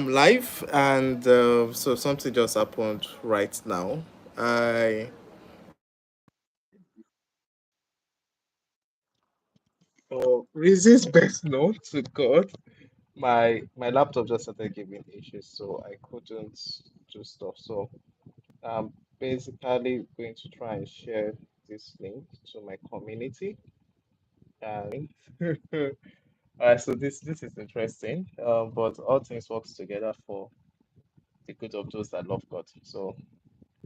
I'm live, and so something just happened right now. I For reasons best known to God, my laptop just started giving issues, so I couldn't do stuff. So I'm basically going to try and share this link to my community. And so this is interesting. But all things works together for the good of those that love God. So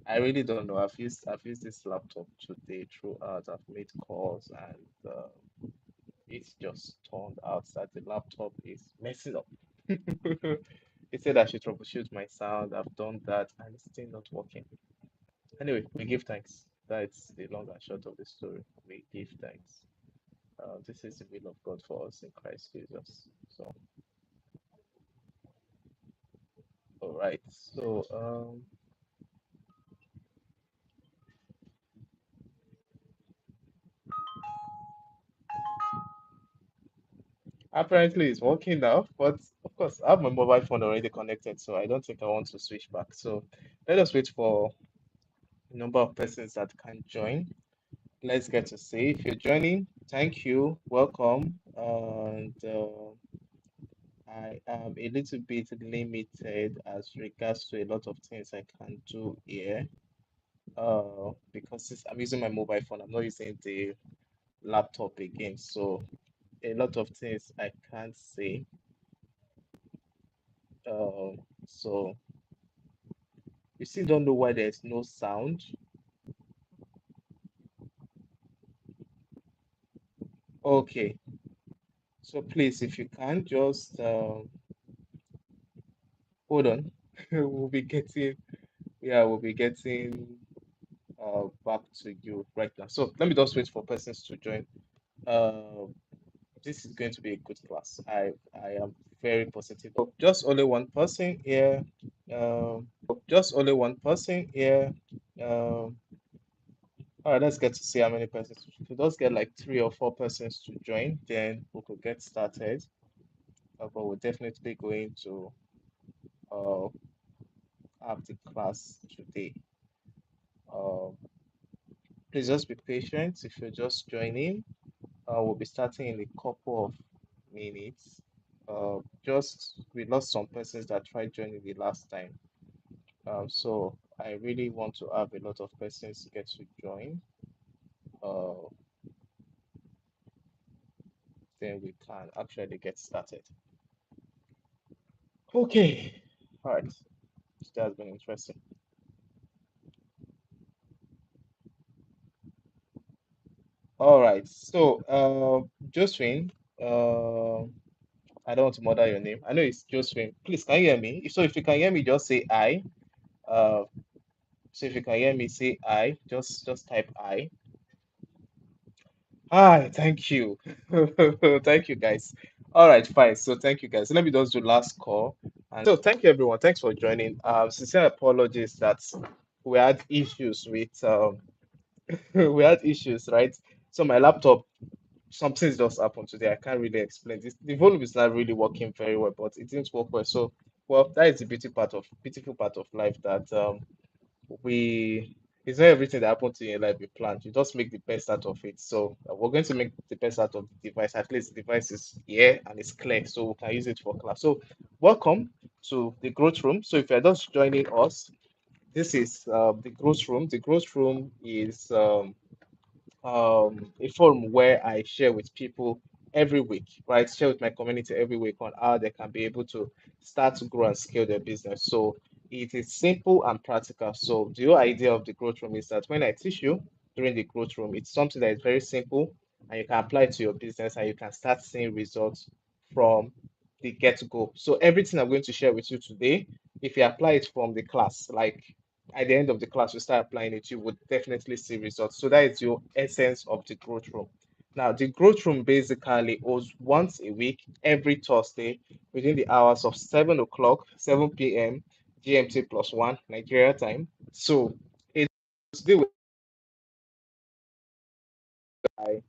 I really don't know. I've used this laptop today throughout. I've made calls, and it's just turned out that the laptop is messing up. It said I should troubleshoot my sound. I've done that, and it's still not working. Anyway, we give thanks. That's the long and short of the story. We give thanks. This is the will of God for us in Christ Jesus. So, all right. So, apparently it's working now, but of course, I have my mobile phone already connected, so I don't think I want to switch back. So, let us wait for a number of persons that can join. Let's get to see. If you're joining, thank you, welcome. And I am a little bit limited as regards to a lot of things I can do here. Because I'm using my mobile phone, I'm not using the laptop again. So a lot of things I can't say. So you still don't know why there's no sound. Okay, so please, if you can, just hold on. We'll be getting, yeah, we'll be getting back to you right now. So let me just wait for persons to join. Uh, this is going to be a good class. I am very positive. Oh, just only one person here. Just only one person here. Um, all right, let's get to see how many persons. If we just get like 3 or 4 persons to join, then we could get started. But we're definitely going to uh, have the class today. Um, please just be patient if you're just joining. We'll be starting in a couple of minutes. Just we lost some persons that tried joining the last time. So I really want to have a lot of persons get to join. Uh, then we can actually get started. Okay. All right. That has been interesting. All right. So, Josephine, I don't want to murder your name. I know it's Josephine. Please, can you hear me? So, if you can hear me, just say I. Uh, so if you can hear me, say I. Just type I. Hi, thank you. Thank you, guys. All right, fine. So thank you, guys. So let me just do last call. And so thank you, everyone. Thanks for joining. Sincere apologies that we had issues with we had issues, right? So my laptop, something's just happened today. I can't really explain this. The volume is not really working very well, but it didn't work well. So, well, that is the beautiful part of life that we it's not everything that happens to you in life you plan. You just make the best out of it. So we're going to make the best out of the device. At least the device is here and it's clear, so we can use it for class. So welcome to the growth room. So if you're just joining us, this is the growth room. The growth room is a forum where I share with people every week, right? Share with my community every week on how they can be able to start to grow and scale their business. So it is simple and practical. So the whole idea of the growth room is that when I teach you during the growth room, it's something that is very simple and you can apply it to your business and you can start seeing results from the get-go. So everything I'm going to share with you today, if you apply it from the class, like at the end of the class, you start applying it, you would definitely see results. So that is your essence of the growth room. Now, the growth room basically was once a week, every Thursday, within the hours of 7 o'clock, 7 p.m. GMT plus one Nigeria time. So it's today by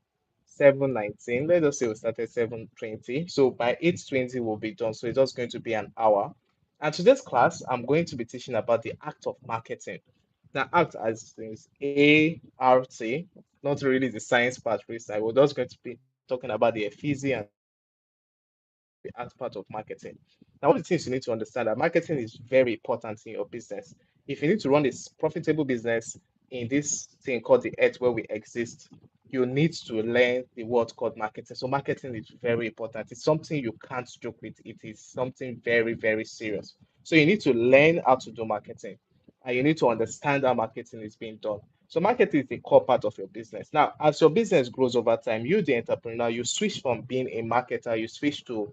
7:19. Let us say we started 7:20. So by 8:20 we'll be done. So it's just going to be an hour. And today's class, I'm going to be teaching about the act of marketing. Now, act as is ART, not really the science part, please. I was just going to be talking about the effigy and the act part of marketing. Now, one of the things you need to understand that marketing is very important in your business. If you need to run a profitable business in this thing called the earth where we exist, you need to learn the word called marketing. So marketing is very important. It's something you can't joke with. It is something very, very serious. So you need to learn how to do marketing and you need to understand how marketing is being done. So marketing is a core part of your business. Now, as your business grows over time, you, the entrepreneur, you switch from being a marketer, you switch to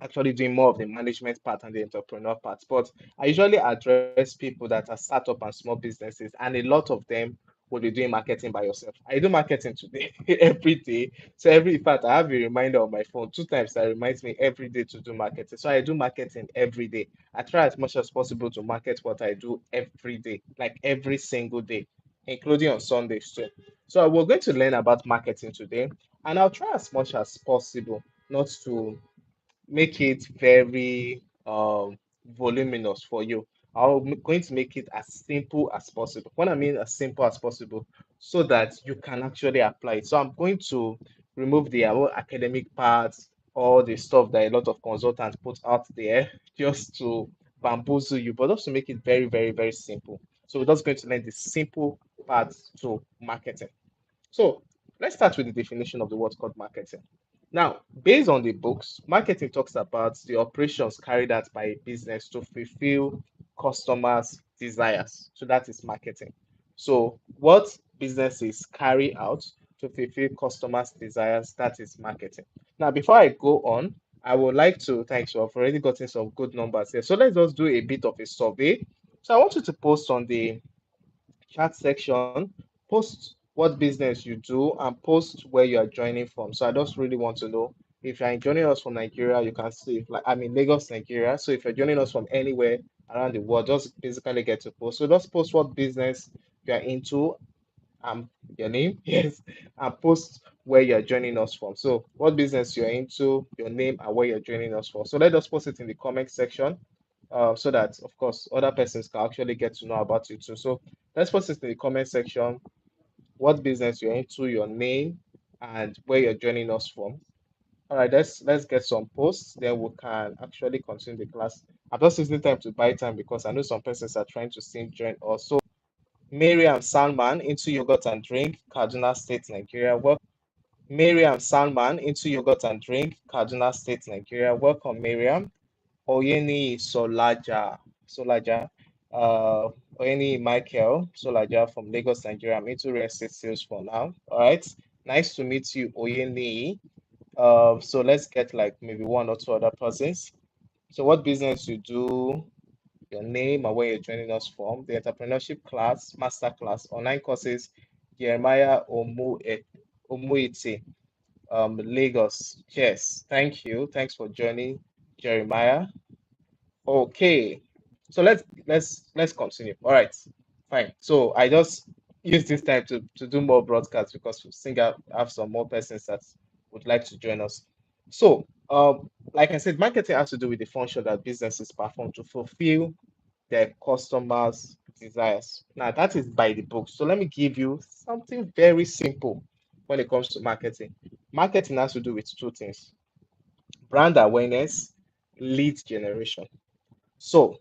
actually doing more of the management part and the entrepreneur part. But I usually address people that are startup and small businesses, and a lot of them will be doing marketing by yourself. I do marketing today every day. So in fact, I have a reminder on my phone 2 times that reminds me every day to do marketing. So I do marketing every day. I try as much as possible to market what I do every day, like every single day, including on Sundays too. So we're going to learn about marketing today, and I'll try as much as possible not to make it very voluminous for you. I'm going to make it as simple as possible. What I mean as simple as possible, so that you can actually apply it. So I'm going to remove the whole academic parts, all the stuff that a lot of consultants put out there just to bamboozle you, but also make it very, very, very simple. So we're just going to learn the simple parts to marketing. So let's start with the definition of the word called marketing. Now, based on the books, marketing talks about the operations carried out by a business to fulfill customers' desires. So that is marketing. So what businesses carry out to fulfill customers' desires, that is marketing. Now, before I go on, I would like to thanks you. I've already gotten some good numbers here. So let's just do a bit of a survey. So I want you to post on the chat section, post what business you do and post where you are joining from. So I just really want to know if you're joining us from Nigeria, you can see if like I'm in Lagos, Nigeria. So if you're joining us from anywhere around the world, just basically get to post. So just post what business you're into, your name, yes, and post where you're joining us from. So what business you're into, your name, and where you're joining us from. So let us post it in the comment section, so that of course other persons can actually get to know about you too. So let's post it in the comment section, what business you're into, your name, and where you're joining us from. All right, let's get some posts, then we can actually continue the class. I'm just using time to buy time because I know some persons are trying to still join us. So Miriam Salman into yogurt and drink, Kaduna State, Nigeria. Miriam Salman into yogurt and drink, Kaduna State, Nigeria. Welcome, Miriam. Oyeni Solaja, Oyeni Michael Solaja from Lagos, Nigeria. I'm into real estate sales for now. All right. Nice to meet you, Oyeni. So let's get like maybe one or two other persons. So what business you do, your name and where you're joining us from, the entrepreneurship class, master class, online courses, Jeremiah Omuiti, Lagos. Yes, thank you. Thanks for joining, Jeremiah. Okay, so let's continue. All right, fine. So I just use this time to do more broadcasts because we think I have some more persons that would like to join us. So, like I said, marketing has to do with the function that businesses perform to fulfill their customers' desires. Now, that is by the book. So let me give you something very simple when it comes to marketing. Marketing has to do with two things: brand awareness, lead generation. So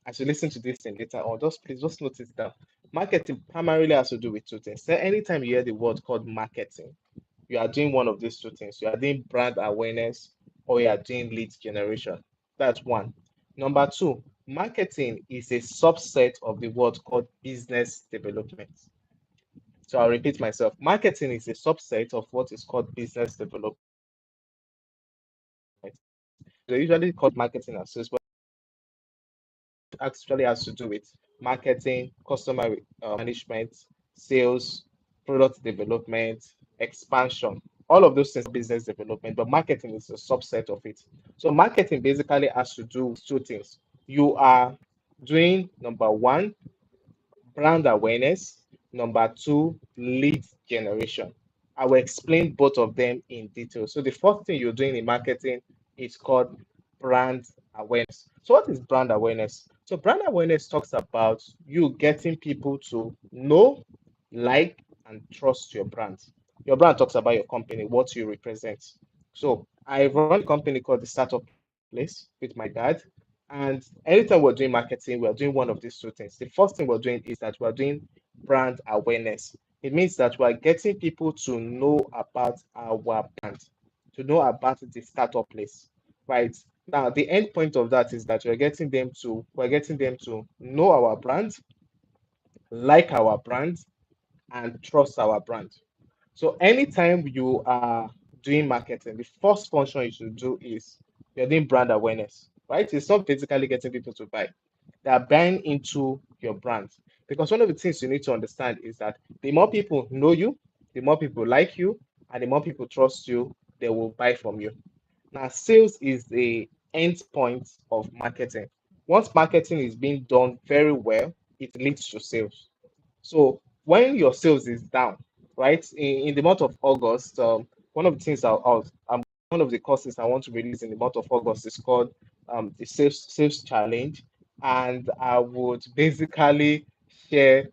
as you listen to this thing later on, just please just note it down. Marketing primarily has to do with two things. So anytime you hear the word called marketing, you are doing one of these two things. You are doing brand awareness or you are doing lead generation. That's one. Number two, marketing is a subset of the word called business development. So I'll repeat myself. Marketing is a subset of what is called business development. They usually call marketing as sales, but actually has to do with marketing, customer management, sales, product development, expansion. All of those things are business development, but marketing is a subset of it. So marketing basically has to do with two things. You are doing number one, brand awareness, number two, lead generation. I will explain both of them in detail. So the first thing you're doing in marketing is called brand awareness. So, what is brand awareness? So, brand awareness talks about you getting people to know, like, and trust your brand. Your brand talks about your company, what you represent. So, I run a company called the Startup Place with my dad. And anytime we're doing marketing, we're doing one of these two things. The first thing we're doing is that we're doing brand awareness. It means that we're getting people to know about our brand, to know about the Startup Place, right? Now, the end point of that is that we're getting them to know our brand, like our brand, and trust our brand. So anytime you are doing marketing, the first function you should do is you're doing brand awareness, right? It's not basically getting people to buy. They are buying into your brand. Because one of the things you need to understand is that the more people know you, the more people like you, and the more people trust you, they will buy from you. Now, sales is the end point of marketing. Once marketing is being done very well, it leads to sales. So when your sales is down, right, in the month of August, one of the things one of the courses I want to release in the month of August is called the Sales Challenge, and share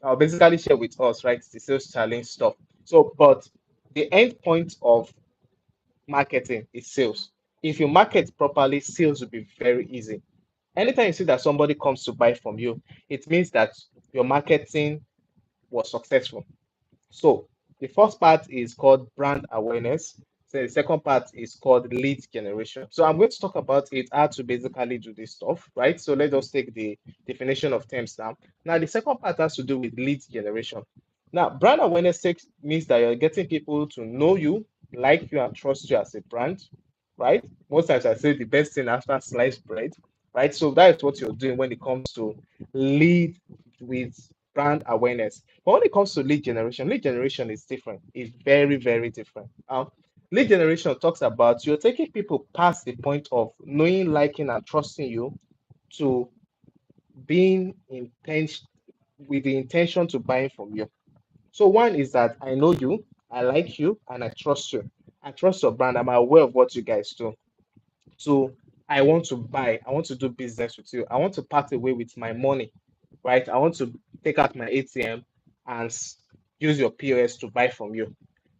I'll basically share with us, right, the Sales Challenge stuff. So, but the end point of marketing is sales. If you market properly, sales will be very easy. Anytime you see that somebody comes to buy from you, it means that your marketing was successful. So the first part is called brand awareness. So the second part is called lead generation. So I'm going to talk about it, how to basically do this stuff, right? So let us take the definition of terms now. Now the second part has to do with lead generation. Now brand awareness means that you're getting people to know you, like you, and trust you as a brand, right? Most times I say the best thing after sliced bread, right? So that is what you're doing when it comes to lead with brand awareness. But when it comes to lead generation is different. It's very, very different. Lead generation talks about you're taking people past the point of knowing, liking, and trusting you to being intention with the intention to buying from you. So one is that I know you, I like you, and I trust you. I trust your brand. I'm aware of what you guys do. So I want to buy, I want to do business with you. I want to part away with my money, right? I want to take out my ATM and use your POS to buy from you.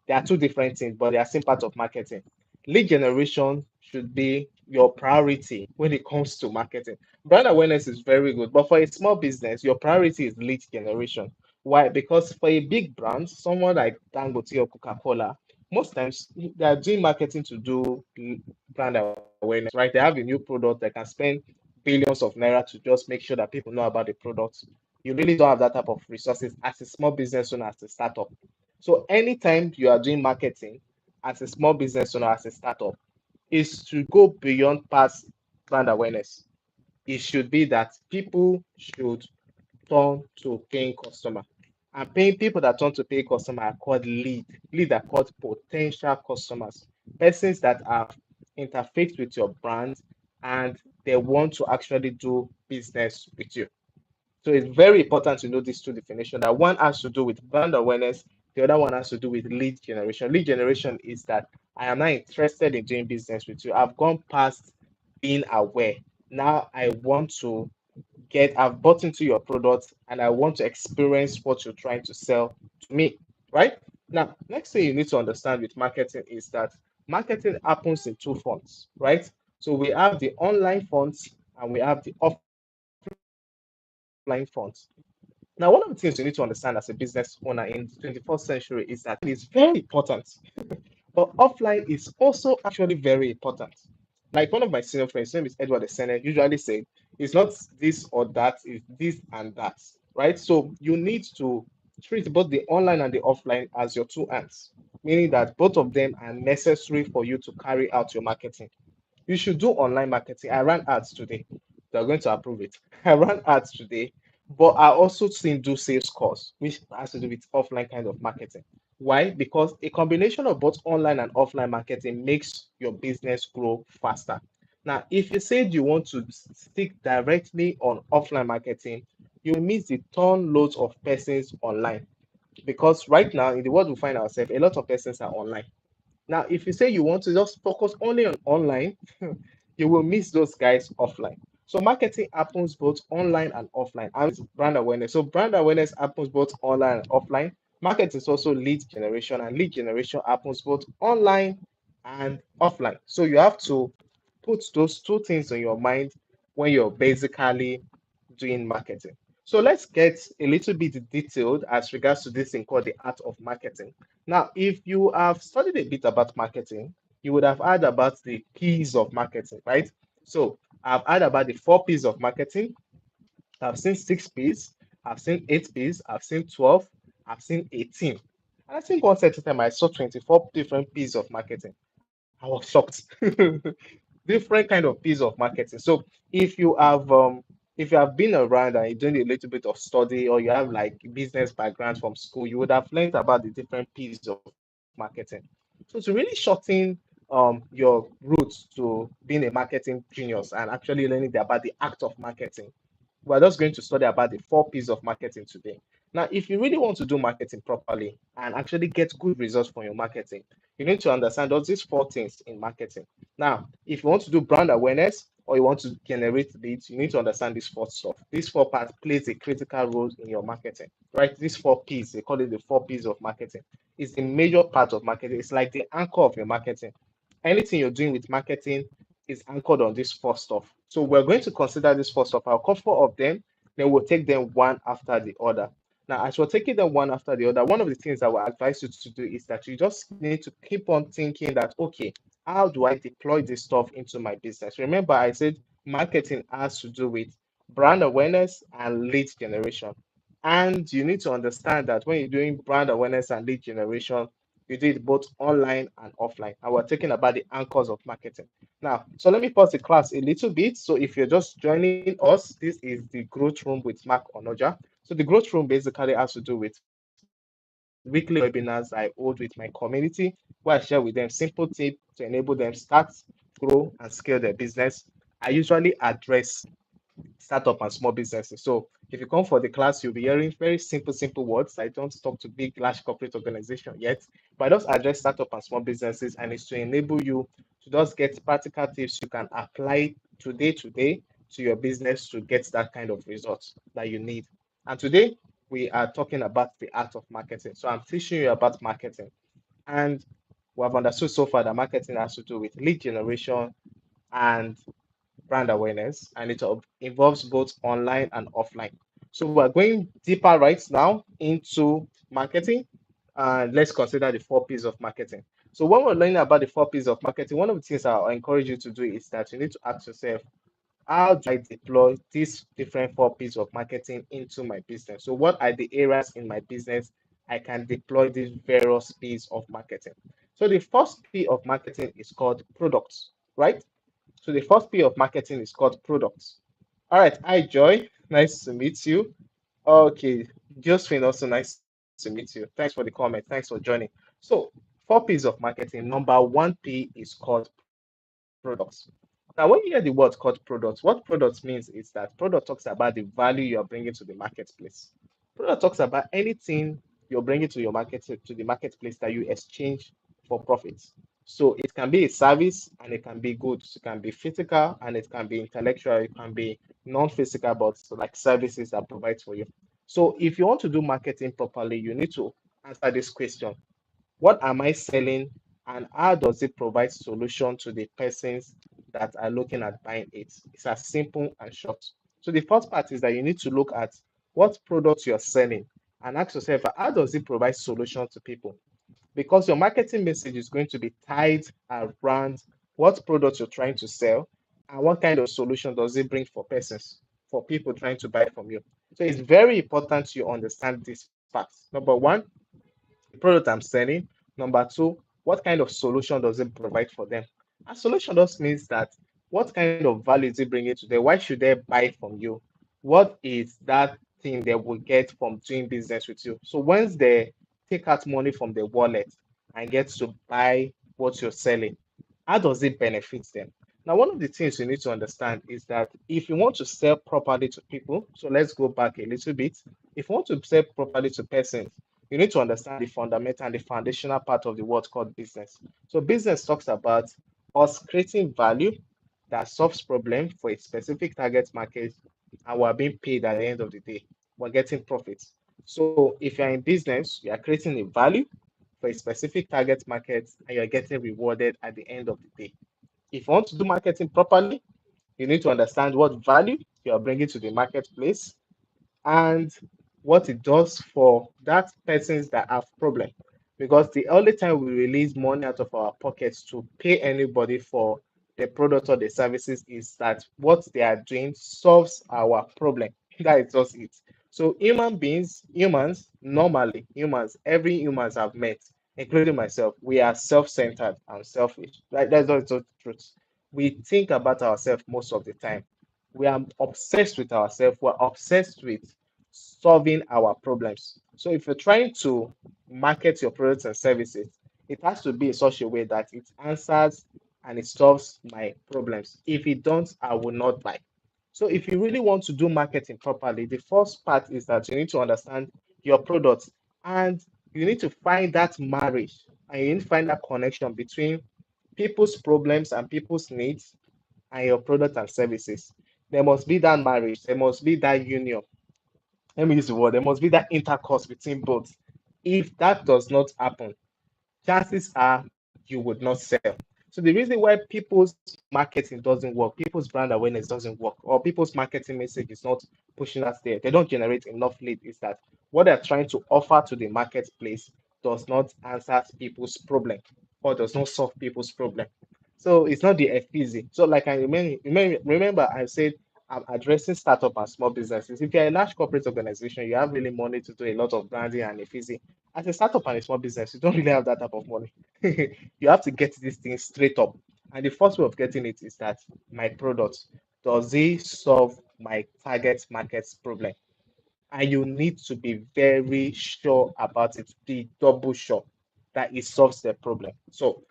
They are two different things, but they are same part of marketing. Lead generation should be your priority when it comes to marketing. Brand awareness is very good, but for a small business, your priority is lead generation. Why? Because for a big brand, someone like Dangote or Coca-Cola, most times they are doing marketing to do brand awareness, right? They have a new product, they can spend billions of naira to just make sure that people know about the product. You really don't have that type of resources as a small business owner, as a startup. So anytime you are doing marketing as a small business owner, as a startup, is to go beyond past brand awareness. It should be that people should turn to paying customer. And paying people that turn to pay customer are called lead. Lead are called potential customers. Persons that have interfaced with your brand and they want to actually do business with you. So it's very important to know these two definitions. That one has to do with brand awareness, the other one has to do with lead generation. Lead generation is that I am not interested in doing business with you. I've gone past being aware. Now I want to I've bought into your product and I want to experience what you're trying to sell to me, right? Now, next thing you need to understand with marketing is that marketing happens in two fronts, right? So we have the online fronts and we have the offline fronts. Now, one of the things you need to understand as a business owner in the 21st century is that online is very important, but offline is also actually very important. Like one of my senior friends, his name is Edward Esene, usually say, it's not this or that, it's this and that, right? So you need to treat both the online and the offline as your two hands, meaning that both of them are necessary for you to carry out your marketing. You should do online marketing. I ran ads today. They're going to approve it. I ran ads today, but I also seen do sales calls, which has to do with offline kind of marketing. Why? Because a combination of both online and offline marketing makes your business grow faster. Now, if you said you want to stick directly on offline marketing, you miss the ton loads of persons online. Because right now, in the world we find ourselves, a lot of persons are online. Now, if you say you want to just focus only on online, You will miss those guys offline. So marketing happens both online and offline. And brand awareness. So brand awareness happens both online and offline. Marketing is also lead generation, and lead generation happens both online and offline. So you have to put those two things on your mind when you're basically doing marketing. So let's get a little bit detailed as regards to this thing called the art of marketing. Now, if you have studied a bit about marketing, you would have heard about the P's of marketing, right? So I've heard about the four P's of marketing. I've seen six P's, I've seen eight P's, I've seen 12, I've seen 18. And I think one certain time I saw 24 different P's of marketing. I was shocked. Different kind of P's of marketing. So if you have if you have been around and you're doing a little bit of study or you have like business background from school, you would have learned about the different P's of marketing. So to really shorten your route to being a marketing genius and actually learning about the act of marketing, we're just going to study about the four P's of marketing today. Now, if you really want to do marketing properly and actually get good results from your marketing, you need to understand these four things in marketing. Now, if you want to do brand awareness or you want to generate leads, you need to understand this four stuff. These four parts plays a critical role in your marketing, right? These four P's, they call it the four P's of marketing. It's the major part of marketing. It's like the anchor of your marketing. Anything you're doing with marketing is anchored on this four stuff. So we're going to consider this four stuff. I'll cover four of them, then we'll take them one after the other. Now, as we're taking them one after the other, one of the things I will advise you to do is that you just need to keep on thinking that, okay, how do I deploy this stuff into my business? Remember, I said marketing has to do with brand awareness and lead generation. And you need to understand that when you're doing brand awareness and lead generation, you do it both online and offline. And we're talking about the anchors of marketing. Now, so let me pause the class a little bit. So if you're just joining us, this is the growth room with Mark Onoja. So the growth room basically has to do with weekly webinars I hold with my community, where I share with them simple tips to enable them start, grow, and scale their business. I usually address startup and small businesses. So if you come for the class, you'll be hearing very simple words. I don't talk to big, large corporate organization yet, but I just address startup and small businesses, and it's to enable you to just get practical tips you can apply today to your business to get that kind of results that you need. And today we are talking about the art of marketing. So I'm teaching you about marketing, and we have understood so far that marketing has to do with lead generation and brand awareness, and it involves both online and offline. So we're going deeper right now into marketing, and let's consider the four P's of marketing. So when we're learning about the four P's of marketing, one of the things I encourage you to do is that you need to ask yourself, how do I deploy these different four P's of marketing into my business? So what are the areas in my business I can deploy these various P's of marketing? So the first P of marketing is called products, right? So the first P of marketing is called products. All right. Hi, Joy. Nice to meet you. Okay. Josephine, also nice to meet you. Thanks for the comment. Thanks for joining. So, four P's of marketing. Number one P is called products. Now, when you hear the word called products, what products means is that product talks about the value you are bringing to the marketplace. Product talks about anything you're bringing to the marketplace that you exchange for profits. So it can be a service and it can be goods. It can be physical and it can be intellectual. It can be non-physical, but like services that provide for you. So if you want to do marketing properly, you need to answer this question: what am I selling, and how does it provide solution to the persons that are looking at buying it? It's as simple and short. So the first part is that you need to look at what products you're selling and ask yourself, how does it provide solution to people? Because your marketing message is going to be tied around what products you're trying to sell and what kind of solution does it bring for persons, for people trying to buy from you. So it's very important you understand these facts. Number one, the product I'm selling. Number two, what kind of solution does it provide for them? A solution just means that what kind of value is it bringing to them? Why should they buy from you? What is that thing they will get from doing business with you? So once they take out money from their wallet and get to buy what you're selling, how does it benefit them? Now, one of the things you need to understand is that if you want to sell properly to people, so let's go back a little bit. If you want to sell properly to persons, you need to understand the fundamental and the foundational part of the word called business. So business talks about us creating value that solves problem for a specific target market, and we're being paid at the end of the day. We're getting profits. So if you're in business, you are creating a value for a specific target market, and you're getting rewarded at the end of the day. If you want to do marketing properly, you need to understand what value you are bringing to the marketplace and what it does for that persons that have problem. Because the only time we release money out of our pockets to pay anybody for the product or the services is that what they are doing solves our problem. That is just it. So humans, normally humans, every humans have met, including myself, we are self-centered and selfish. Right? That's just the truth. We think about ourselves most of the time. We are obsessed with ourselves. We're obsessed with solving our problems. So if you're trying to market your products and services, it has to be in such a way that it answers and it solves my problems. If it don't, I will not buy. So if you really want to do marketing properly, the first part is that you need to understand your products and you need to find that marriage and you need to find that connection between people's problems and people's needs and your product and services. There must be that marriage, there must be that union. Let me use the word, there must be that intercourse between both. If that does not happen, chances are you would not sell. So the reason why people's marketing doesn't work, people's brand awareness doesn't work, or people's marketing message is not pushing us there, they don't generate enough lead, is that what they're trying to offer to the marketplace does not answer people's problem or does not solve people's problem. So it's not the FPZ. So like remember I said I'm addressing startup and small businesses. If you're a large corporate organization, you have really money to do a lot of branding and FPZ. As a startup and a small business, you don't really have that type of money. You have to get this thing straight up. And the first way of getting it is that my product, does it solve my target market's problem? And you need to be very sure about it, be double sure that it solves the problem. So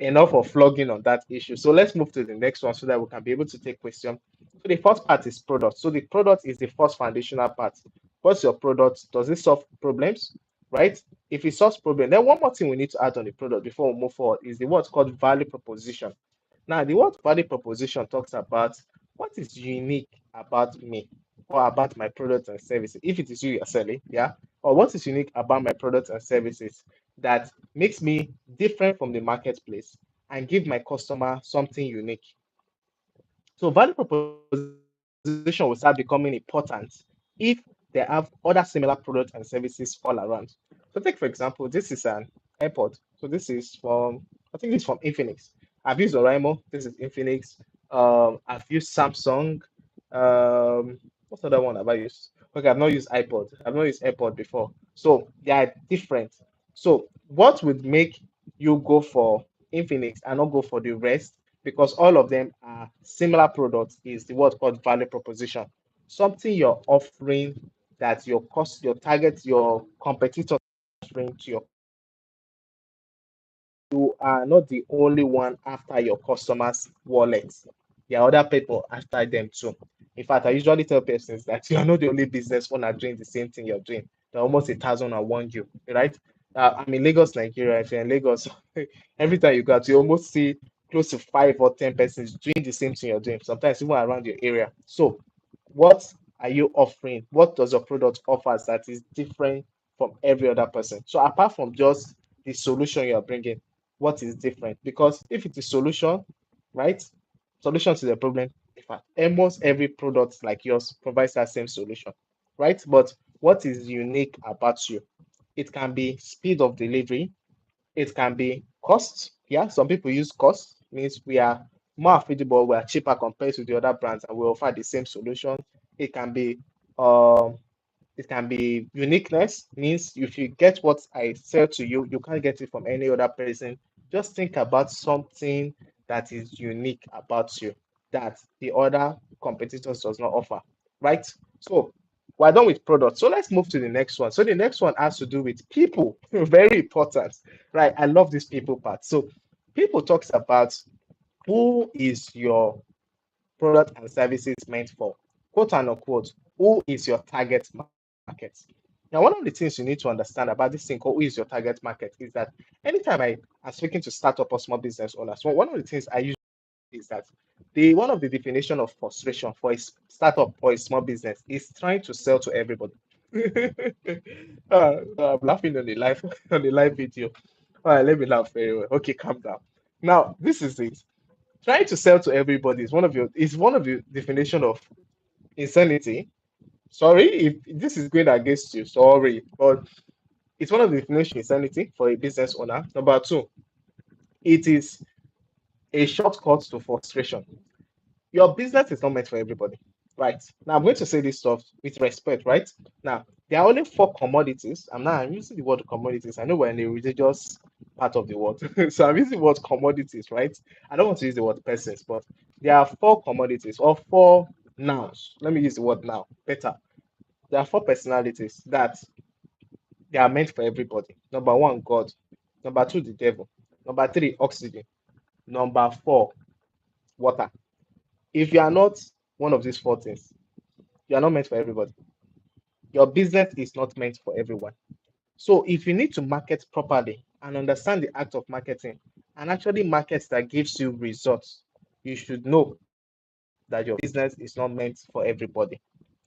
enough of flogging on that issue. So let's move to the next one so that we can be able to take question. So the first part is product. So the product is the first foundational part. What's your product? Does it solve problems? Right? If it solves problem, then one more thing we need to add on the product before we move forward is the what's called value proposition. Now, the word value proposition talks about what is unique about me or about my products and services. If it is you you're selling, yeah, or what is unique about my products and services that makes me different from the marketplace and give my customer something unique. So value proposition will start becoming important if they have other similar products and services all around. So take for example, this is an AirPod. So this is from I think it's from Infinix. I've used Oraimo. This is Infinix. I've used Samsung. What's the other one have I used? Okay, I've not used iPod. I've not used AirPod before. So they are different. So what would make you go for Infinix and not go for the rest? Because all of them are similar products is the word called value proposition. Something you're offering that your cost, your target, your competitors offering to your you are not the only one after your customers' wallets. There are other people after them too. In fact, I usually tell persons that you are not the only business owner doing the same thing you're doing. There are almost 1,001 you, right? I'm in Lagos, Nigeria. If you're in Lagos, every time you go out, you almost see close to 5 or 10 persons doing the same thing you're doing, sometimes even around your area. So, what are you offering? What does your product offer that is different from every other person? So, apart from just the solution you're bringing, what is different? Because if it's a solution, right? Solution to the problem. In fact, almost every product like yours provides that same solution, right? But what is unique about you? It can be speed of delivery, it can be cost. Yeah, some people use cost, means we are more affordable, we are cheaper compared to the other brands, and we offer the same solution. It can be um it can be uniqueness, means if you get what I sell to you, you can't get it from any other person. Just think about something that is unique about you that the other competitors does not offer, right? So we're done with products. So let's move to the next one. So the next one has to do with people. Very important, right? I love this people part. So people talks about who is your product and services meant for, quote and unquote, who is your target market. Now, one of the things you need to understand about this thing called who is your target market is that anytime I'm speaking to startup or small business owners, one of the things I use is that the one of the definition of frustration for a startup or a small business is trying to sell to everybody. I'm laughing on the live on the live video. All right, let me laugh very well. Okay, calm down. Now, this is it. Trying to sell to everybody is one of the definition of insanity. Sorry if this is going against you. Sorry, but it's one of the definition of insanity for a business owner. Number two, it is a shortcut to frustration. Your business is not meant for everybody, right? Now I'm going to say this stuff with respect, right? Now there are only four commodities. I'm using the word commodities. I know we're in the religious part of the world, so I'm using the word commodities, right? I don't want to use the word persons, but there are four commodities or four nouns. Let me use the word now better. There are four personalities that they are meant for everybody. Number one, God. Number two, the devil. Number three, oxygen. Number four, water. If you are not one of these four things, you are not meant for everybody. Your business is not meant for everyone. So if you need to market properly and understand the act of marketing and actually market that gives you results, you should know that your business is not meant for everybody.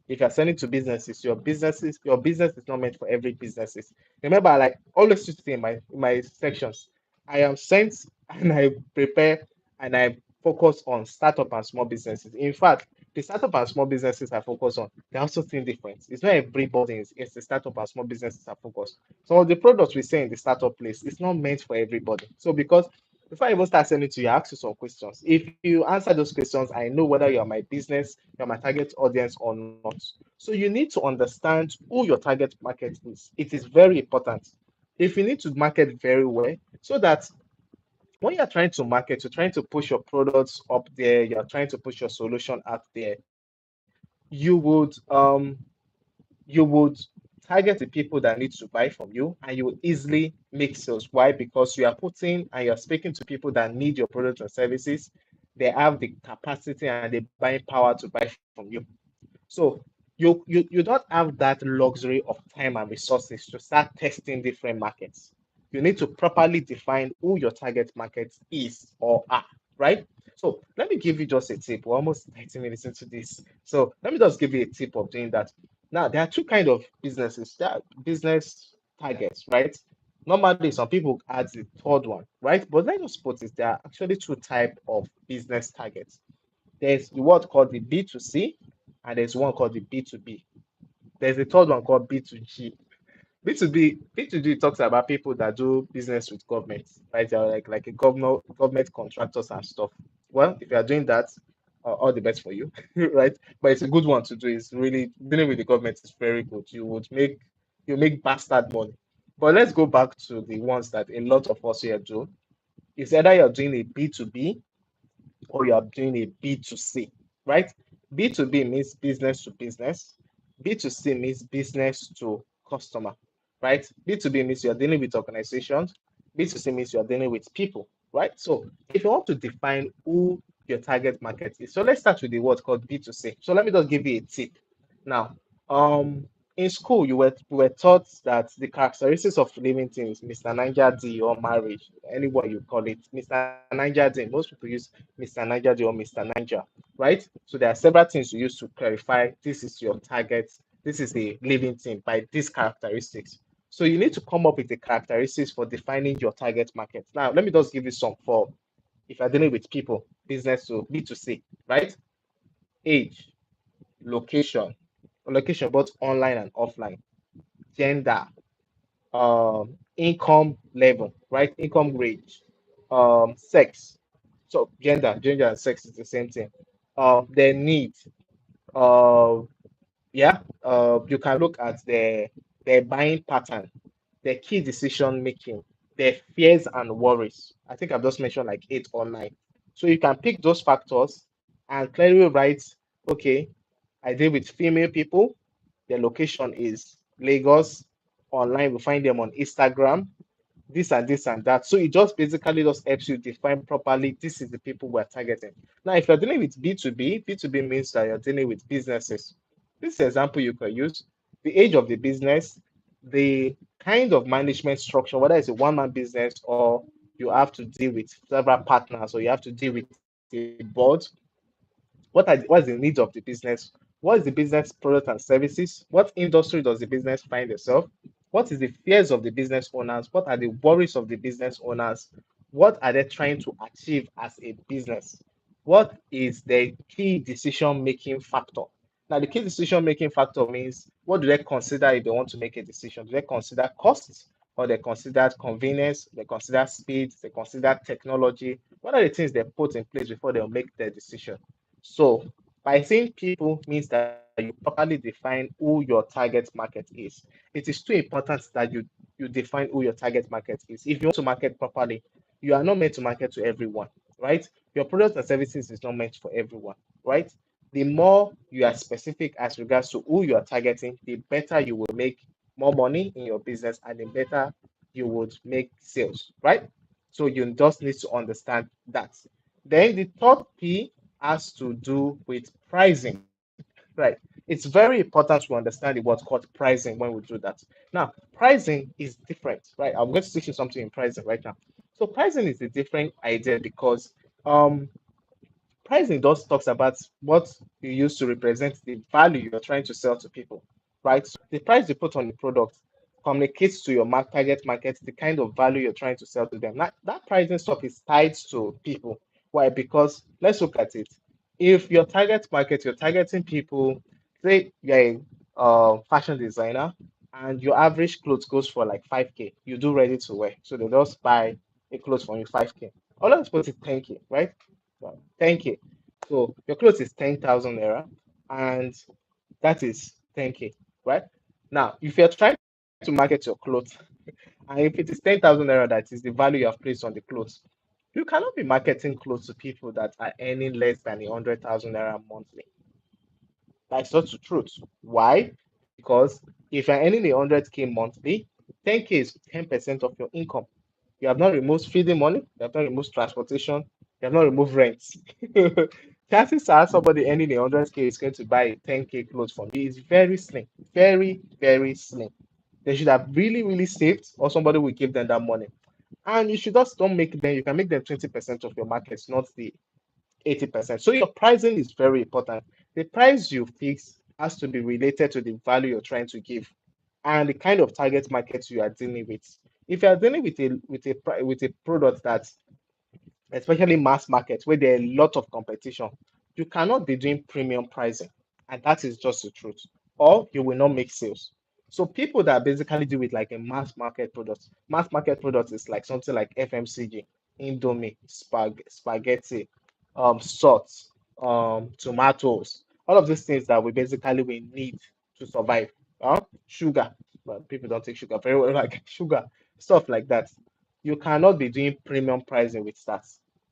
If you're selling to businesses, your business is not meant for every businesses. Remember, I like always used to say in my sections, I am sent and I prepare and I focus on startup and small businesses. In fact, the startup and small businesses I focus on, they also think different. It's not everybody, it's the startup and small businesses I focus. Some of the products we sell in the startup place, it's not meant for everybody. So because before I even start sending to you, I ask you some questions. If you answer those questions, I know whether you're my business, you're my target audience or not. So you need to understand who your target market is. It is very important. If you need to market very well, so that when you're trying to market, you're trying to push your products up there, you're trying to push your solution out there, you would target the people that need to buy from you and you will easily make sales. Why? Because you are putting and you're speaking to people that need your products and services. They have the capacity and the buying power to buy from you. So you don't have that luxury of time and resources to start testing different markets. You need to properly define who your target market is or are, right? So let me give you just a tip. We're almost 30 minutes into this. So let me just give you a tip of doing that. Now there are two kind of businesses. There are business targets, right? Normally some people add the third one, right? But let us put it, there are actually two type of business targets. There's the word called the B2C, and there's one called the B2B. There's a third one called B2G. B2G talks about people that do business with government, right? They're like a government contractors and stuff. Well, if you are doing that, all the best for you, right? But it's a good one to do. It's really dealing with the government is very good. You make bastard money. But let's go back to the ones that a lot of us here do. It's either you're doing a B2B or you are doing a B2C, right? B2B means business to business. B2C means business to customer, right? B2B means you're dealing with organizations. B2C means you're dealing with people, right? So if you want to define who your target market is, so let's start with the word called B2C. So let me just give you a tip. Now, um, in school, you were taught that the characteristics of living things, Mr. Niger D or marriage, anyone you call it, Mr. Niger D. Most people use Mr. Niger D or Mr. Niger, right? So there are several things you use to clarify this is your target, this is a living thing by these characteristics. So you need to come up with the characteristics for defining your target market. Now, let me just give you some for if you're dealing with people, business to B2C, right? Age, location, location both online and offline, gender, income level, right? Income range, sex. So gender and sex is the same thing. Their need. Uh, yeah. You can look at their buying pattern, their key decision making, their fears and worries. I think I've just mentioned like eight or nine. So you can pick those factors and clearly write, okay, I deal with female people. Their location is Lagos. Online, we find them on Instagram, this and this and that. So it just basically just helps you define properly this is the people we're targeting. Now, if you're dealing with B2B, B2B means that you're dealing with businesses. This example you can use the age of the business, the kind of management structure, whether it's a one-man business or you have to deal with several partners or you have to deal with a board. What's the needs of the business? What is the business product and services? What industry does the business find itself? What is the fears of the business owners? What are the worries of the business owners? What are they trying to achieve as a business? What is the key decision making factor? Now, the key decision making factor means what do they consider if they want to make a decision? Do they consider costs, or they consider convenience? They consider speed? They consider technology? What are the things they put in place before they'll make their decision? So by saying people means that you properly define who your target market is. It is too important that you define who your target market is. If you want to market properly, you are not meant to market to everyone, right? Your products and services is not meant for everyone, right? The more you are specific as regards to who you are targeting, the better you will make more money in your business and the better you would make sales, right? So you just need to understand that. Then the third P has to do with pricing. Right. It's very important to understand what's called pricing when we do that. Now, pricing is different, right? I'm going to teach you something in pricing right now. So pricing is a different idea because um pricing just talks about what you use to represent the value you're trying to sell to people, right? So the price you put on the product communicates to your target market the kind of value you're trying to sell to them. That pricing stuff is tied to people. Why? Because let's look at it. If your target market, you're targeting people, say you're a fashion designer and your average clothes goes for like 5K, you do ready to wear. So they just buy a clothes from you 5K. Or let's put it 10K, right? 10K. So your clothes is 10,000 naira, and that is 10K, right? Now, if you're trying to market your clothes, and if it is 10,000 naira that is the value you have placed on the clothes, you cannot be marketing clothes to people that are earning less than 100,000 naira monthly. That's not the truth. Why? Because if you're earning 100K monthly, 10K is 10% of your income. You have not removed feeding money, you have not removed transportation, you have not removed rent. Chances are somebody earning 100K is going to buy a 10K clothes from you. It's very slim, very, very slim. They should have really, really saved, or somebody will give them that money. And you should just don't make them, you can make them 20% of your market, not the 80%. So your pricing is very important. The price you fix has to be related to the value you're trying to give and the kind of target market you are dealing with. If you are dealing with a product that, especially mass market, where there are a lot of competition, you cannot be doing premium pricing, and that is just the truth. Or you will not make sales. So people that basically do it like a mass market product is like something like FMCG, Indomie, spaghetti, salt, tomatoes, all of these things that we need to survive. Sugar, but people don't take sugar very well, like sugar, stuff like that. You cannot be doing premium pricing with that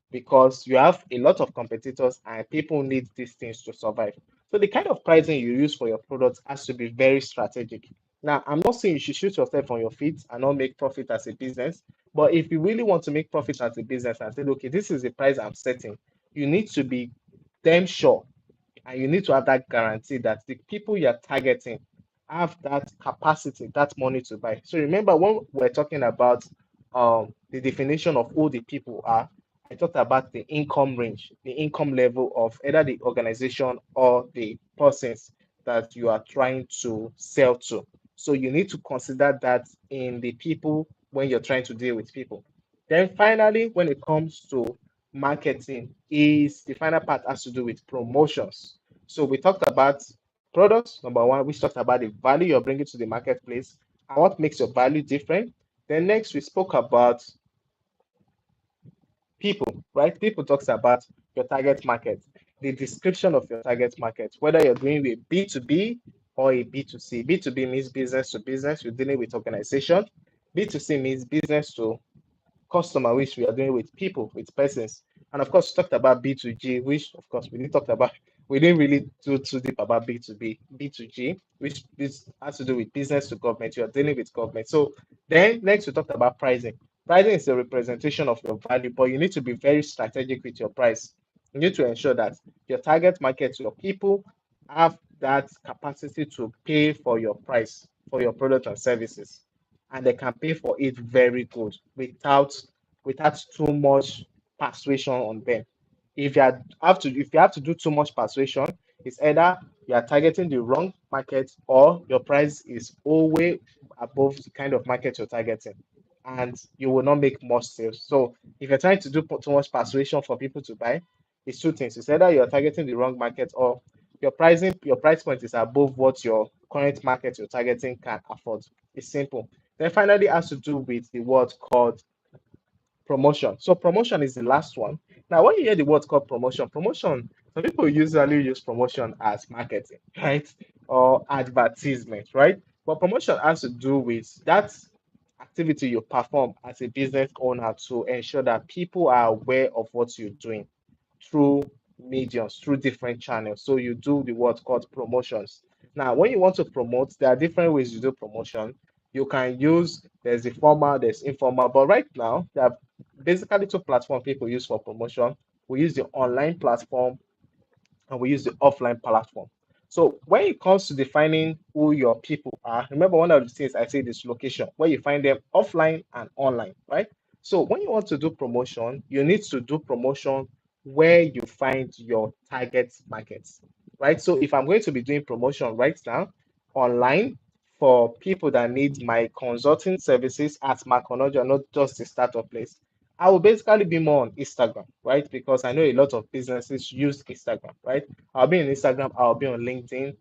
because you have a lot of competitors and people need these things to survive. So the kind of pricing you use for your product has to be very strategic. Now, I'm not saying you should shoot yourself on your feet and not make profit as a business, but if you really want to make profit as a business and say, okay, this is the price I'm setting, you need to be damn sure and you need to have that guarantee that the people you're targeting have that capacity, that money to buy. So remember when we're talking about the definition of who the people are, I talked about the income range, the income level of either the organization or the persons that you are trying to sell to. So you need to consider that in the people when you're trying to deal with people. Then finally, when it comes to marketing, is the final part has to do with promotions. So we talked about products, number one, we talked about the value you're bringing to the marketplace and what makes your value different. Then next we spoke about people, right? People talks about your target market, the description of your target market, whether you're doing with B2B or a B2C. B2B means business to business, you're dealing with organization. B2C means business to customer, which we are doing with people, with persons. And of course, we talked about B2G, which of course we didn't talk about, we didn't really do too deep about B2B, B2G, which is, has to do with business to government. You are dealing with government. So then next we talked about pricing. Pricing is a representation of your value, but you need to be very strategic with your price. You need to ensure that your target market, your people, have that capacity to pay for your price, for your product and services, and they can pay for it very good without too much persuasion on them. If you have to do too much persuasion, it's either you are targeting the wrong market or your price is way above the kind of market you're targeting, and you will not make much sales. So if you're trying to do too much persuasion for people to buy, it's two things. It's either you're targeting the wrong market or your price point is above what your current market you're targeting can afford. It's simple. Then finally has to do with the word called promotion. So promotion is the last one. Now, when you hear the word called promotion, some people usually use promotion as marketing, right? Or advertisement, right? But promotion has to do with that activity you perform as a business owner to ensure that people are aware of what you're doing through mediums, through different channels. So you do the what's called promotions. Now, when you want to promote, there are different ways you do promotion. You can use, there's the formal, there's informal, but right now there are basically two platforms people use for promotion. We use the online platform and we use the offline platform. So when it comes to defining who your people are, remember one of the things I said is location, where you find them offline and online, right? So when you want to do promotion, you need to do promotion where you find your target markets, right? So if I'm going to be doing promotion right now online for people that need my consulting services at Maconogia, not just the startup place, I will basically be more on Instagram, right? Because I know a lot of businesses use Instagram, right? I'll be on Instagram, I'll be on LinkedIn.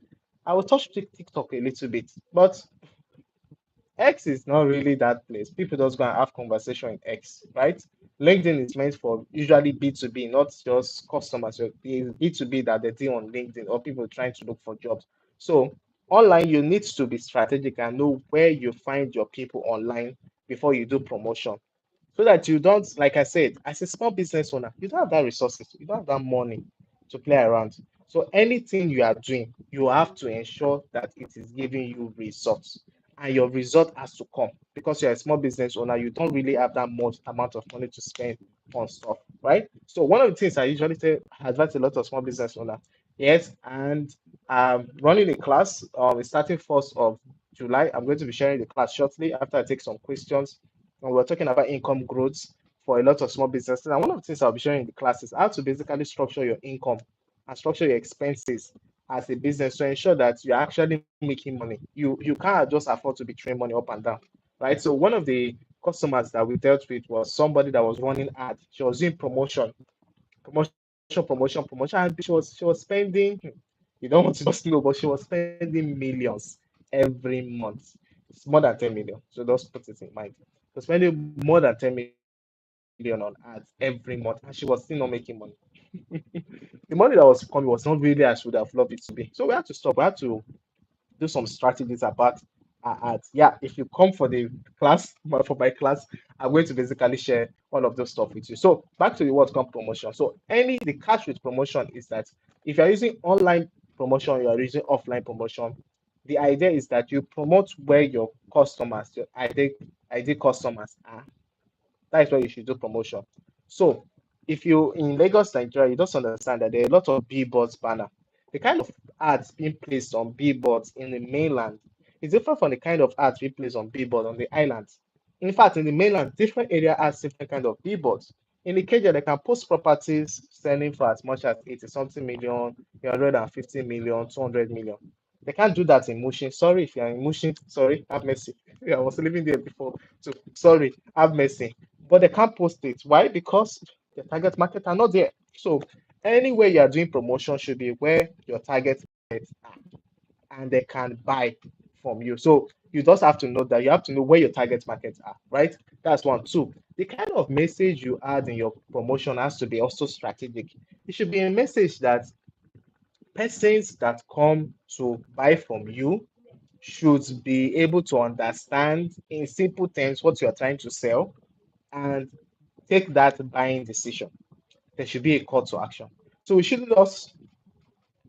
I will touch TikTok a little bit, but X is not really that place. People just go and have conversation in X, right? LinkedIn is meant for usually B2B, not just customers. So it's B2B that they do on LinkedIn or people trying to look for jobs. So online, you need to be strategic and know where you find your people online before you do promotion so that you don't, like I said, as a small business owner, you don't have that resources, you don't have that money to play around. So anything you are doing, you have to ensure that it is giving you results, and your result has to come because you're a small business owner. You don't really have that much amount of money to spend on stuff, right? So one of the things I usually say, advise a lot of small business owner, yes, and running a class. It's starting 1st of July. I'm going to be sharing the class shortly after I take some questions, and we're talking about income growth for a lot of small businesses. And one of the things I'll be sharing in the class is how to basically structure your income and structure your expenses as a business to ensure that you're actually making money. You can't just afford to be throwing money up and down, right? So one of the customers that we dealt with was somebody that was running ad. She was doing promotion, and she was spending. You don't want to just know, but she was spending millions every month. It's more than 10 million. So just put it in mind. She was spending more than 10 million on ads every month, and she was still not making money. The money that was coming was not really as she would have loved it to be. So we had to stop. We had to do some strategies about our ads. Yeah, if you come for the class, for my class, I'm going to basically share all of those stuff with you. So back to the word called promotion. So the catch with promotion is that if you're using online promotion, you are using offline promotion. The idea is that you promote where your customers, your ideal customers are. That is why you should do promotion. So if you in Lagos, Nigeria, you just understand that there are a lot of billboards banner. The kind of ads being placed on billboards in the mainland is different from the kind of ads being placed on billboard on the islands. In fact, in the mainland, different area has different kind of billboards. In the Kenya, they can post properties selling for as much as 80 something million, 150 million, 200 million. They can't do that in Mushin. Sorry if you're in Mushin. Sorry, have mercy. Yeah, I was living there before. So sorry, have mercy. But they can't post it. Why? Because the target market are not there. So anywhere you are doing promotion should be where your target markets are and they can buy from you. So you just have to know that you have to know where your target markets are, right? That's one. Two, the kind of message you add in your promotion has to be also strategic. It should be a message that persons that come to buy from you should be able to understand in simple terms what you are trying to sell and take that buying decision. There should be a call to action. So we shouldn't just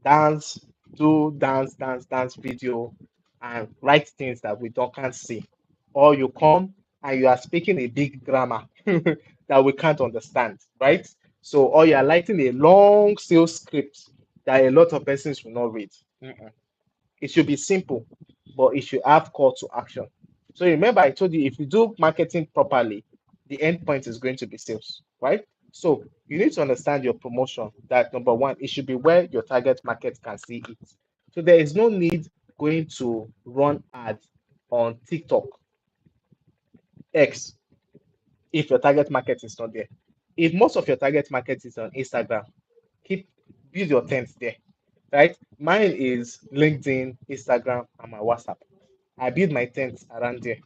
dance, dance video and write things that we don't can't see. Or you come and you are speaking a big grammar that we can't understand, right? So or you are writing a long sales script that a lot of persons will not read. Mm-mm. It should be simple, but it should have call to action. So remember, I told you if you do marketing properly, the end point is going to be sales, right? So you need to understand your promotion. That number one, it should be where your target market can see it. So there is no need going to run ads on TikTok X if your target market is not there. If most of your target market is on Instagram, keep build your tent there, right? Mine is LinkedIn, Instagram, and my WhatsApp. I build my tent around there,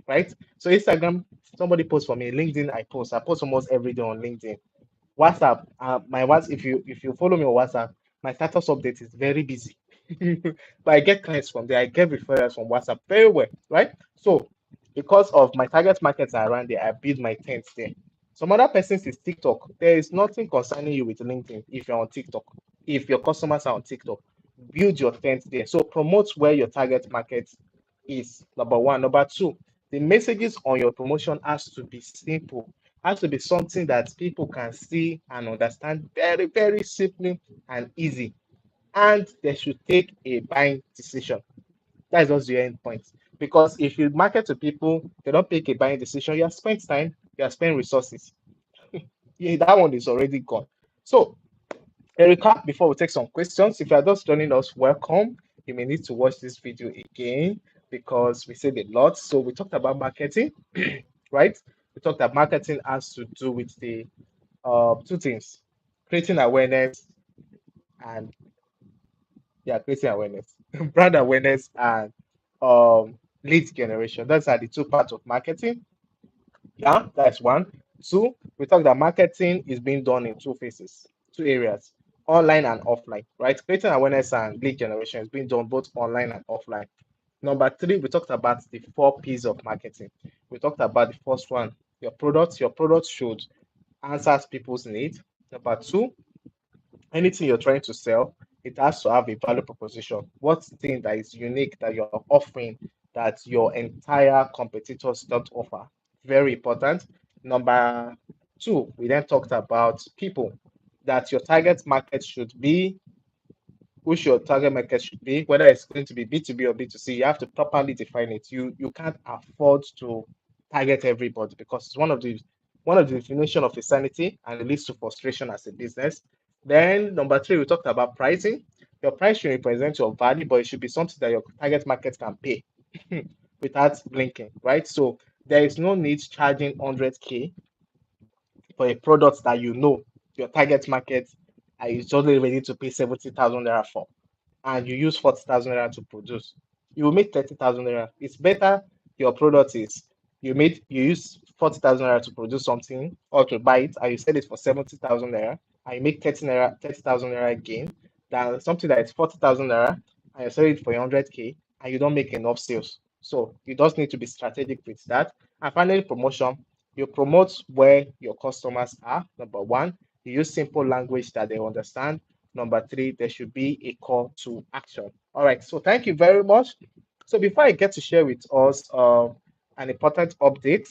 right? So Instagram, somebody posts for me. LinkedIn, I post. I post almost every day on LinkedIn. WhatsApp, my WhatsApp. If you follow me on WhatsApp, my status update is very busy. But I get clients from there. I get referrals from WhatsApp very well, right? So because of my target markets are around there, I build my tents there. Some other persons is TikTok. There is nothing concerning you with LinkedIn if you're on TikTok. If your customers are on TikTok, build your tent there. So promote where your target market is. Number one. Number two, the messages on your promotion has to be simple, has to be something that people can see and understand very, very simply and easy. And they should take a buying decision. That's just the end point. Because if you market to people, they don't take a buying decision, you have spent time, you have spent resources. Yeah, that one is already gone. So, a recap before we take some questions. If you are just joining us, welcome. You may need to watch this video again because we said a lot. So, we talked about marketing, right? We talked that marketing has to do with the two things: creating awareness and creating awareness, brand awareness and lead generation. Those are the two parts of marketing. Yeah, that's one. Two, we talk that marketing is being done in two phases, two areas, online and offline, right? Creating awareness and lead generation is being done both online and offline. Number three, we talked about the four P's of marketing. We talked about the first one, your product. Your product should answer people's needs. Number two, anything you're trying to sell, it has to have a value proposition. What thing that is unique that you're offering that your entire competitors don't offer? Very important. Number two, we then talked about people, that your target market should be, which your target market should be, whether it's going to be B2B or B2C, you have to properly define it. You can't afford to target everybody because it's one of the definition of insanity and it leads to frustration as a business. Then number three, we talked about pricing. Your price should represent your value, but it should be something that your target market can pay without blinking, right? So there is no need charging 100K for a product that you know your target market is only ready to pay 70,000 naira for, and you use 40,000 naira to produce, you will make 30,000 naira. It's better your product is you use 40,000 naira to produce something or to buy it, and you sell it for 70,000 naira, and you make 30,000 naira gain, than something that is 40,000 naira and you sell it for 100K and you don't make enough sales. So you just need to be strategic with that. And finally, promotion. You promote where your customers are. Number one, you use simple language that they understand. Number three, there should be a call to action. All right, so thank you very much. So before I get to share with us an important update,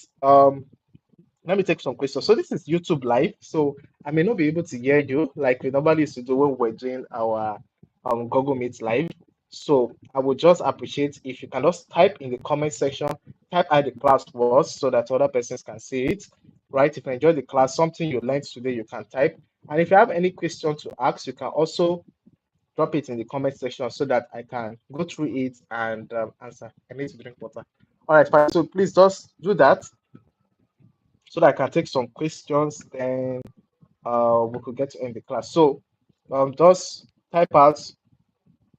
let me take some questions. So this is YouTube live, so I may not be able to hear you like we normally used to do when we're doing our Google Meet live. So I would just appreciate if you can just type in the comment section, type how the class was so that other persons can see it, right? If you enjoyed the class, something you learned today, you can type. And if you have any question to ask, you can also drop it in the comment section so that I can go through it and answer. I need to drink water. All right, fine. So please just do that so that I can take some questions. Then we could get to end the class. So just type out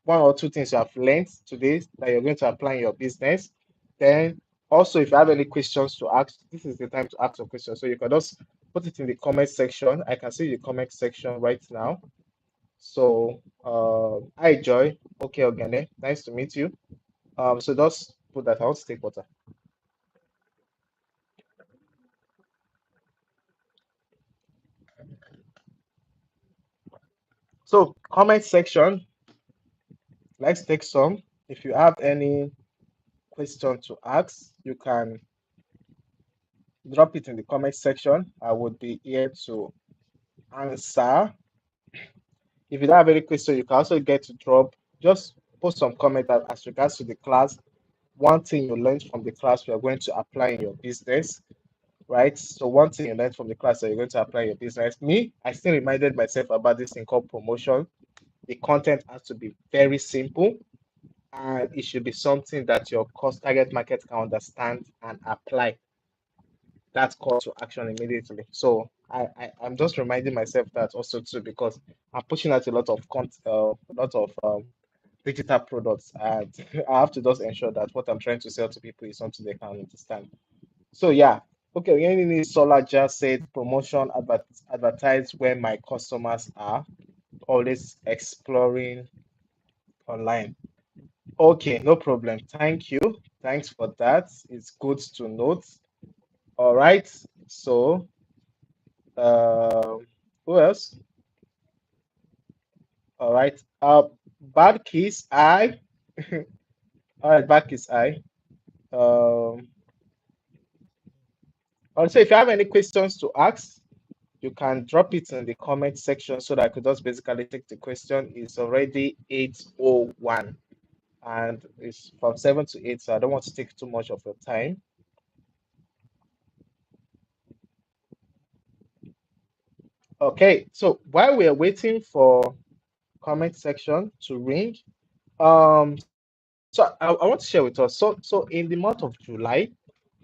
one or two things you have learned today that you're going to apply in your business. Then also, if you have any questions to ask, this is the time to ask a question. So you can just put it in the comment section. I can see the comment section right now. So hi Joy. Okay, Ogane. Nice to meet you. So just put that out, take water. So comment section, let's take some. If you have any question to ask, you can drop it in the comment section. I would be here to answer. If you don't have any question, you can also get to drop, just post some comment as regards to the class. One thing you learned from the class you are going to apply in your business. right? So one thing you learned from the class that you're going to apply in your business. Me, I still reminded myself about this thing called promotion. The content has to be very simple, and it should be something that your cost target market can understand and apply that call to action immediately. So I'm just reminding myself that also too, because I'm pushing out a lot of digital products, and I have to just ensure that what I'm trying to sell to people is something they can understand. So yeah, okay. Yenini Solar just said promotion advertise where my customers are, always exploring online. Okay, no problem. Thank you. Thanks for that. It's good to note. All right. So, who else? All right. Bad kiss I. All right, bad kiss I. Um, also, if you have any questions to ask, you can drop it in the comment section so that I could just basically take the question. It's already 8:01 and it's from 7 to 8, so I don't want to take too much of your time. Okay, so while we're waiting for comment section to ring, so I want to share with us. So in the month of July,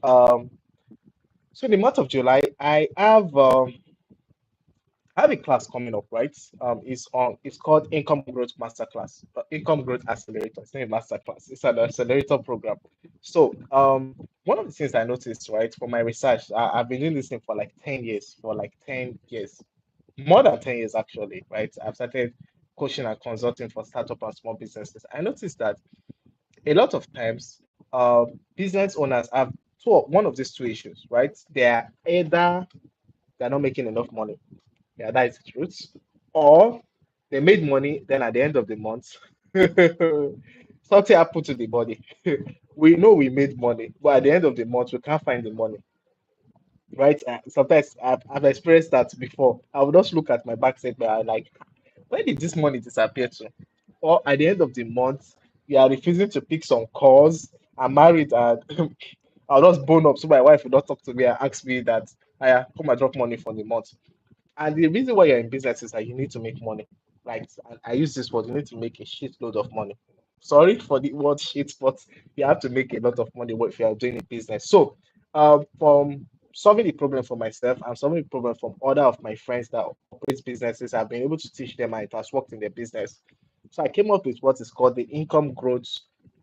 um, so in the month of July, I have a class coming up, right? It's called Income Growth Masterclass, Income Growth Accelerator. It's not a masterclass, it's an accelerator program. So one of the things I noticed, right, for my research, I've been doing this thing for like 10 years, more than 10 years actually, right? I've started coaching and consulting for startup and small businesses. I noticed that a lot of times, business owners have one of these two issues, right? They're not making enough money. Yeah, that is the truth. Or they made money, then at the end of the month, something happened to the body. We know we made money, but at the end of the month, we can't find the money, right? Sometimes I've experienced that before. I would just look at my back statement and like, where did this money disappear to? Or at the end of the month, you are refusing to pick some calls. I'm married and I'll just bone up so my wife will not talk to me and ask me that, I come and drop money for the month. And the reason why you're in business is that you need to make money. Right? And I use this word, you need to make a shitload of money. Sorry for the word shit, but you have to make a lot of money if you are doing a business. So, from solving the problem for myself and solving the problem from other of my friends that operate businesses, I've been able to teach them and it has worked in their business. So I came up with what is called the Income Growth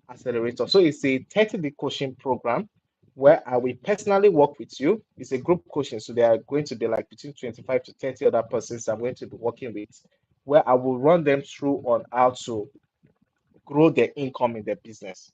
Accelerator. So it's a 30-day coaching program where I will personally work with you. It's a group coaching, so there are going to be like between 25 to 30 other persons I'm going to be working with, where I will run them through on how to grow their income in their business.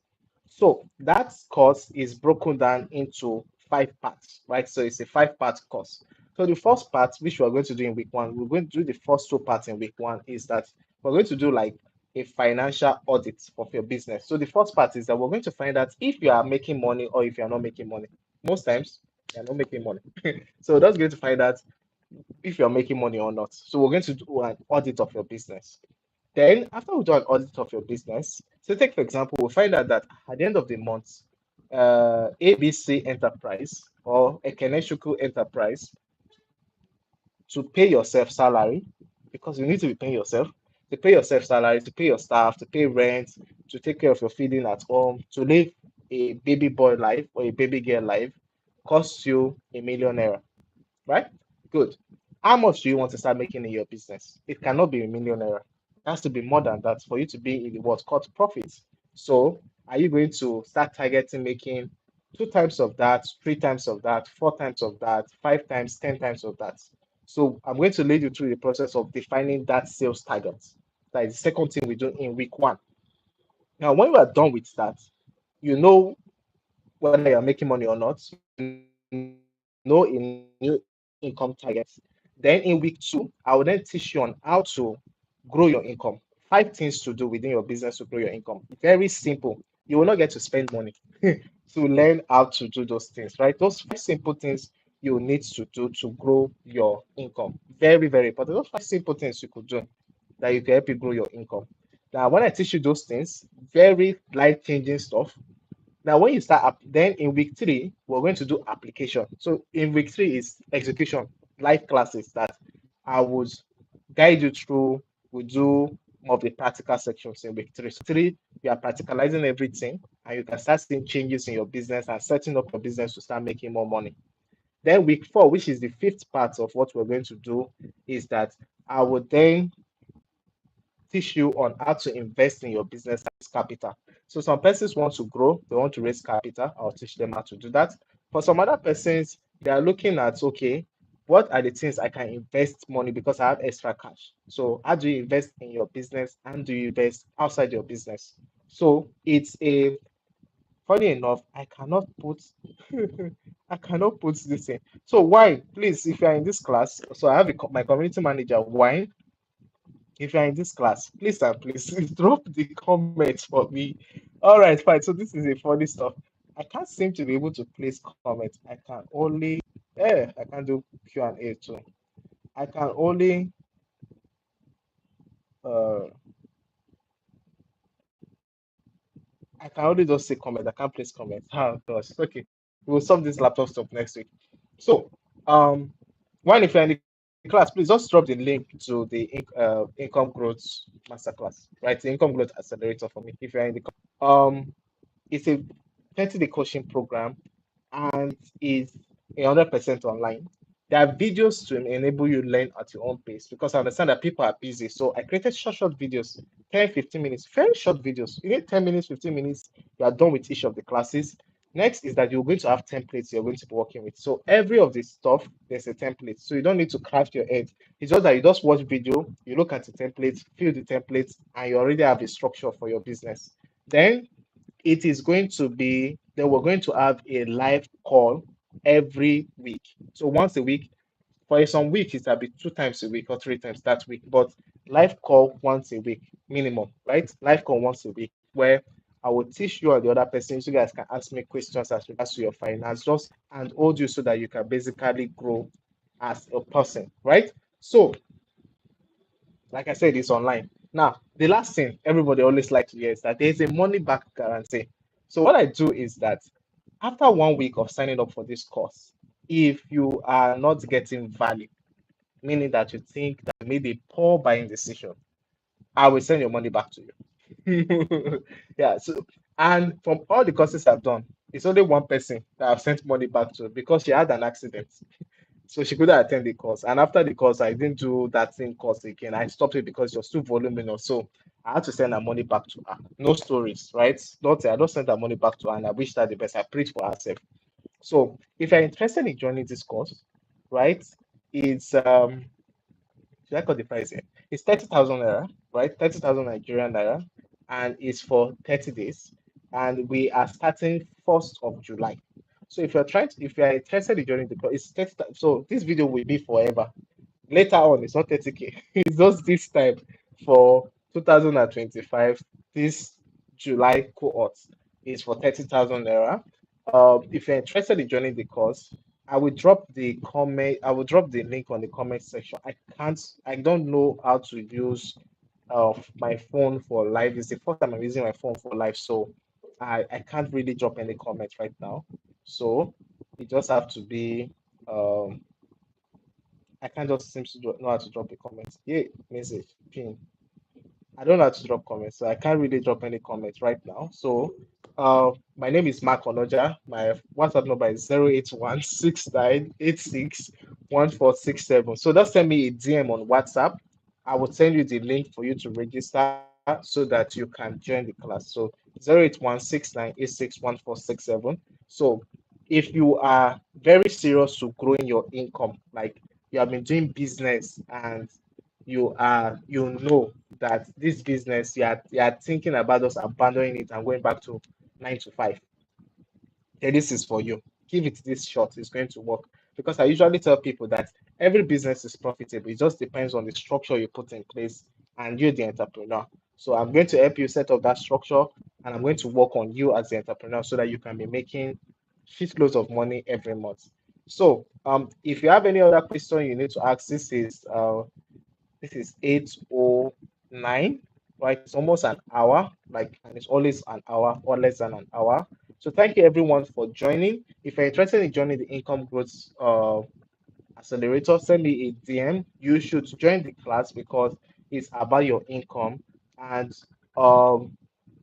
So that course is broken down into 5 parts, right? So it's a 5 part course. So the first part, which we're going to do in week one, we're going to do the first 2 parts in week one, is that we're going to do like a financial audit of your business. So the first part is that we're going to find out if you are making money or if you're not making money. Most times, you're not making money. So that's going to find out if you're making money or not. So we're going to do an audit of your business. Then, after we do an audit of your business, so take for example, we find out that at the end of the month, ABC Enterprise or Ekeneshuku Enterprise, to pay yourself salary, because you need to be paying yourself, to pay yourself salary, to pay your staff, to pay rent, to take care of your feeding at home, to live a baby boy life or a baby girl life, costs you 1 million naira, right? Good. How much do you want to start making in your business? It cannot be 1 million naira. It has to be more than that for you to be in the what's called profits. So, are you going to start targeting making 2 times of that, 3 times of that, 4 times of that, 5 times, 10 times of that? So, I'm going to lead you through the process of defining that sales target. That is the second thing we do in week one. Now, when we are done with that, you know whether you're making money or not, know a new income target. Then in week two, I will then teach you on how to grow your income. 5 things to do within your business to grow your income. Very simple. You will not get to spend money to learn how to do those things, right? Those 5 simple things you need to do to grow your income. Very, very important. Those 5 simple things you could do that you can help you grow your income. Now, when I teach you those things, very life changing stuff, Now, when you start up, then in week three, we're going to do application. So in week three is execution, live classes that I would guide you through. We do more of the practical sections in week three. So three, you are practicalizing everything, and you can start seeing changes in your business and setting up your business to start making more money. Then week four, which is the fifth part of what we're going to do, is that I will then teach you on how to invest in your business capital. So some persons want to grow, they want to raise capital. I'll teach them how to do that. For some other persons, they are looking at, okay, what are the things I can invest money because I have extra cash? So how do you invest in your business and do you invest outside your business? So it's a funny enough, I cannot put I cannot put this in. So why, please, if you are in this class, so I have my community manager, why if you're in this class, please and please drop the comments for me. All right, fine. So this is a funny stuff. I can't seem to be able to place comments. I can only I can do Q&A too. I can only uh I can only just say comment. I can't place comments. Oh gosh. Okay. We'll solve this laptop stuff next week. So one if you're in the class, please just drop the link to the income growth masterclass, right? The income growth accelerator for me. If you're in the it's a 30-day coaching program and is 100% online. There are videos to enable you learn at your own pace because I understand that people are busy. So I created short videos, 10, 15 minutes, very short videos. You need 10 minutes, 15 minutes, you are done with each of the classes. Next is that you're going to have templates you're going to be working with. So every of this stuff, there's a template. So you don't need to craft your head. It's just that you just watch video, you look at the templates, fill the templates, and you already have a structure for your business. Then it is going to be that we're going to have a live call every week. So once a week, for some weeks it'll be 2 times a week or 3 times that week, but live call once a week minimum, right? Live call once a week where I will teach you and the other person. So you guys can ask me questions as regards to your finance, just and hold you so that you can basically grow as a person, right? So like I said, it's online. Now, the last thing everybody always likes to hear is that there's a money back guarantee. So what I do is that after 1 week of signing up for this course, if you are not getting value, meaning that you think that you made a poor buying decision, I will send your money back to you. Yeah. So, and from all the courses I've done, it's only one person that I've sent money back to because she had an accident. So she couldn't attend the course. And after the course, I didn't do that same course again. I stopped it because it was too voluminous. So I had to send her money back to her. No stories, right? Not I don't send her money back to her and I wish her the best. I preach for herself. So if you're interested in joining this course, right? It's should I call the price here? It's 30,000 naira, right? 30,000 Nigerian naira, and it's for 30 days. And we are starting 1st of July. So if you are interested in joining the course, it's 30, so this video will be forever. Later on, it's not 30K. It's just this time for 2025. This July cohort is for 30,000 naira. If you're interested in joining the course, I will drop the comment. I will drop the link on the comment section. I don't know how to use my phone for live. It's the first time I'm using my phone for live, so I can't really drop any comments right now. So it just have to be I can't just seem to know how to drop a comment. Yeah, message, pin. I don't know how to drop comments, so I can't really drop any comments right now. So, my name is Mark Onoja. My WhatsApp number is 08169861467. So just send me a DM on WhatsApp. I will send you the link for you to register so that you can join the class. So 08169861467. So if you are very serious to growing your income, like you have been doing business and you know that this business you are thinking about just abandoning it and going back to 9 to 5, then this is for you. Give it this shot, it's going to work. Because I usually tell people that every business is profitable. It just depends on the structure you put in place and you're the entrepreneur. So I'm going to help you set up that structure and I'm going to work on you as the entrepreneur so that you can be making shitloads of money every month. So if you have any other question you need to ask, this is 8:09, right? It's almost an hour, like, and it's always an hour or less than an hour. So thank you everyone for joining. If you're interested in joining the Income Growth Accelerator, send me a DM. You should join the class because it's about your income, and um,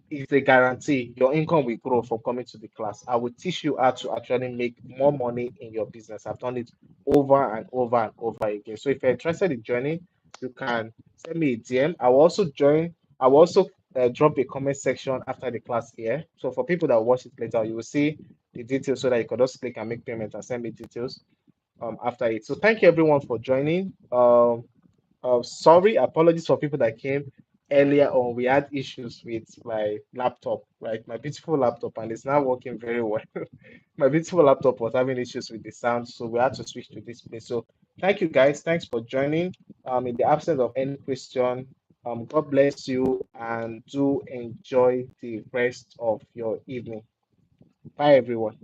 it's a guarantee your income will grow from coming to the class. I will teach you how to actually make more money in your business. I've done it over and over and over again. So if you're interested in joining, you can send me a DM. I will also join. I will also drop a comment section after the class here. So for people that watch it later, you will see the details so that you can just click and make payment and send me details after it. So thank you everyone for joining. Sorry, apologies for people that came earlier on. We had issues with my laptop, right? My beautiful laptop, and it's now working very well. My beautiful laptop was having issues with the sound, so we had to switch to this place. So thank you guys. Thanks for joining. In the absence of any question, God bless you and do enjoy the rest of your evening. Bye everyone.